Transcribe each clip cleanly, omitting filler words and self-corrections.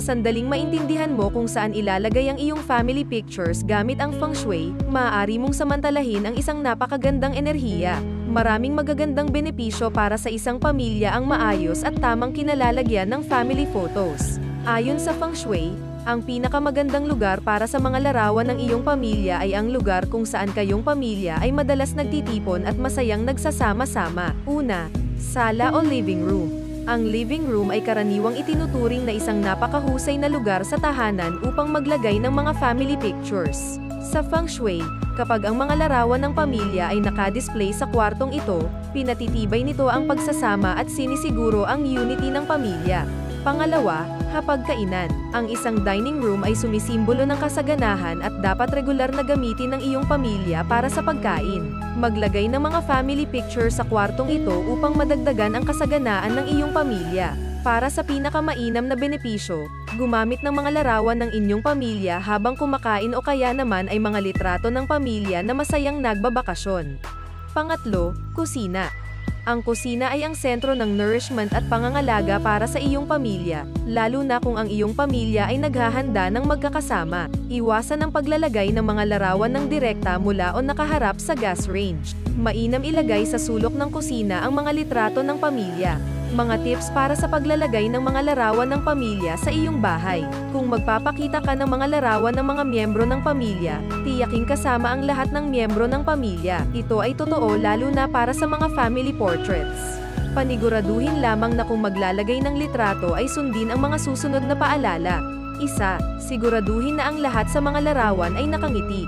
sa sandaling maintindihan mo kung saan ilalagay ang iyong family pictures gamit ang feng shui, maaari mong samantalahin ang isang napakagandang enerhiya. Maraming magagandang benepisyo para sa isang pamilya ang maayos at tamang kinalalagyan ng family photos. Ayon sa feng shui, ang pinakamagandang lugar para sa mga larawan ng iyong pamilya ay ang lugar kung saan kayong pamilya ay madalas nagtitipon at masayang nagsasama-sama. Una, sala o living room. Ang living room ay karaniwang itinuturing na isang napakahusay na lugar sa tahanan upang maglagay ng mga family pictures. Sa feng shui, kapag ang mga larawan ng pamilya ay nakadisplay sa kwartong ito, pinatitibay nito ang pagsasama at sinisiguro ang unity ng pamilya. Pangalawa, hapagkainan. Ang isang dining room ay sumisimbolo ng kasaganahan at dapat regular na gamitin ng iyong pamilya para sa pagkain. Maglagay ng mga family picture sa kwartong ito upang madagdagan ang kasaganaan ng iyong pamilya. Para sa pinakamainam na benepisyo, gumamit ng mga larawan ng inyong pamilya habang kumakain o kaya naman ay mga litrato ng pamilya na masayang nagbabakasyon. Pangatlo, kusina. Ang kusina ay ang sentro ng nourishment at pangangalaga para sa iyong pamilya, lalo na kung ang iyong pamilya ay naghahanda ng magkakasama. Iwasan ang paglalagay ng mga larawan ng direkta mula o nakaharap sa gas range. Mainam ilagay sa sulok ng kusina ang mga litrato ng pamilya. Mga tips para sa paglalagay ng mga larawan ng pamilya sa iyong bahay. Kung magpapakita ka ng mga larawan ng mga miyembro ng pamilya, tiyaking kasama ang lahat ng miyembro ng pamilya. Ito ay totoo lalo na para sa mga family portraits. Paniguraduhin lamang na kung maglalagay ng litrato ay sundin ang mga susunod na paalala. Isa, siguraduhin na ang lahat sa mga larawan ay nakangiti.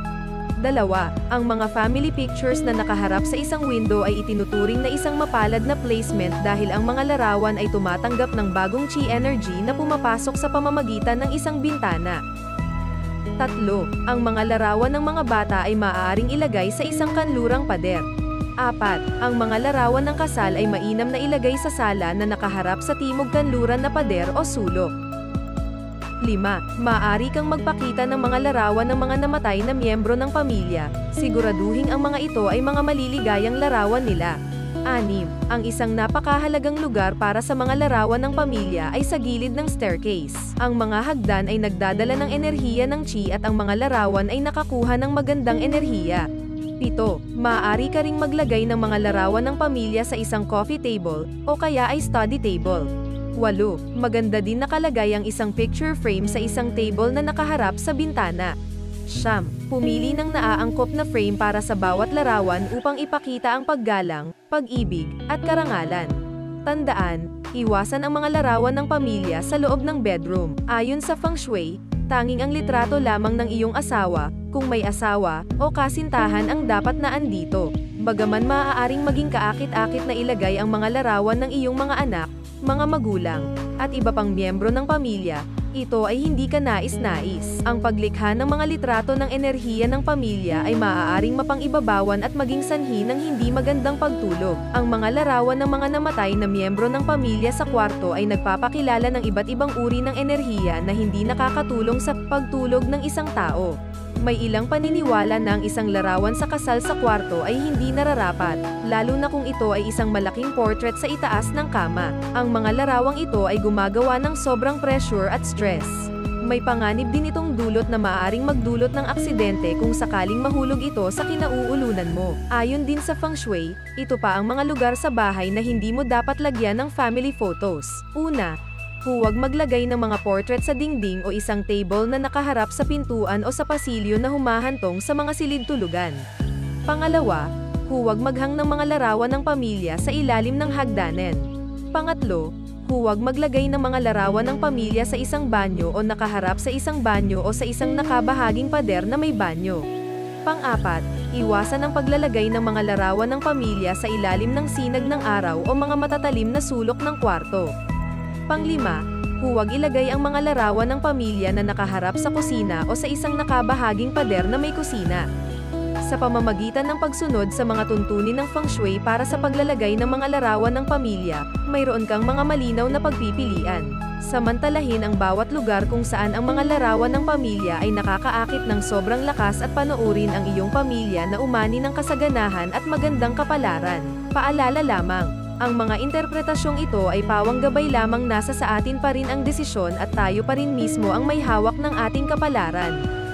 Dalawa, ang mga family pictures na nakaharap sa isang window ay itinuturing na isang mapalad na placement dahil ang mga larawan ay tumatanggap ng bagong chi energy na pumapasok sa pamamagitan ng isang bintana. Tatlo, ang mga larawan ng mga bata ay maaaring ilagay sa isang kanlurang pader. Apat, ang mga larawan ng kasal ay mainam na ilagay sa sala na nakaharap sa timog kanluran na pader o sulok. 5. Maaari kang magpakita ng mga larawan ng mga namatay na miyembro ng pamilya. Siguraduhin ang mga ito ay mga maliligayang larawan nila. 6. Ang isang napakahalagang lugar para sa mga larawan ng pamilya ay sa gilid ng staircase. Ang mga hagdan ay nagdadala ng enerhiya ng chi at ang mga larawan ay nakakuha ng magandang enerhiya. 7. Maaari ka ring maglagay ng mga larawan ng pamilya sa isang coffee table o kaya ay study table. 8. Maganda din nakalagay ang isang picture frame sa isang table na nakaharap sa bintana. 9. Pumili ng naaangkop na frame para sa bawat larawan upang ipakita ang paggalang, pag-ibig, at karangalan. Tandaan, iwasan ang mga larawan ng pamilya sa loob ng bedroom. Ayon sa feng shui, tanging ang litrato lamang ng iyong asawa, kung may asawa, o kasintahan ang dapat na andito. Bagaman maaaring maging kaakit-akit na ilagay ang mga larawan ng iyong mga anak, mga magulang, at iba pang miyembro ng pamilya, ito ay hindi ka nais-nais. Ang paglikha ng mga litrato ng enerhiya ng pamilya ay maaaring mapang-ibabawan at maging sanhi ng hindi magandang pagtulog. Ang mga larawan ng mga namatay na miyembro ng pamilya sa kwarto ay nagpapakilala ng iba't ibang uri ng enerhiya na hindi nakakatulong sa pagtulog ng isang tao. May ilang paniniwala na ang isang larawan sa kasal sa kwarto ay hindi nararapat, lalo na kung ito ay isang malaking portrait sa itaas ng kama. Ang mga larawang ito ay gumagawa ng sobrang pressure at stress. May panganib din itong dulot na maaaring magdulot ng aksidente kung sakaling mahulog ito sa kinauulunan mo. Ayon din sa feng shui, ito pa ang mga lugar sa bahay na hindi mo dapat lagyan ng family photos. Una, huwag maglagay ng mga portrait sa dingding o isang table na nakaharap sa pintuan o sa pasilyo na humahantong sa mga silid-tulugan. Pangalawa, huwag maghang ng mga larawan ng pamilya sa ilalim ng hagdanan. Pangatlo, huwag maglagay ng mga larawan ng pamilya sa isang banyo o nakaharap sa isang banyo o sa isang nakabahaging pader na may banyo. Pang-apat, iwasan ang paglalagay ng mga larawan ng pamilya sa ilalim ng sinag ng araw o mga matatalim na sulok ng kwarto. Pang-lima, huwag ilagay ang mga larawan ng pamilya na nakaharap sa kusina o sa isang nakabahaging pader na may kusina. Sa pamamagitan ng pagsunod sa mga tuntunin ng feng shui para sa paglalagay ng mga larawan ng pamilya, mayroon kang mga malinaw na pagpipilian. Samantalahin ang bawat lugar kung saan ang mga larawan ng pamilya ay nakakaakit ng sobrang lakas at panoorin ang iyong pamilya na umani ng kasaganahan at magandang kapalaran. Paalala lamang, Ang mga interpretasyong ito ay pawang gabay lamang, nasa sa atin pa rin ang desisyon at tayo pa rin mismo ang may hawak ng ating kapalaran.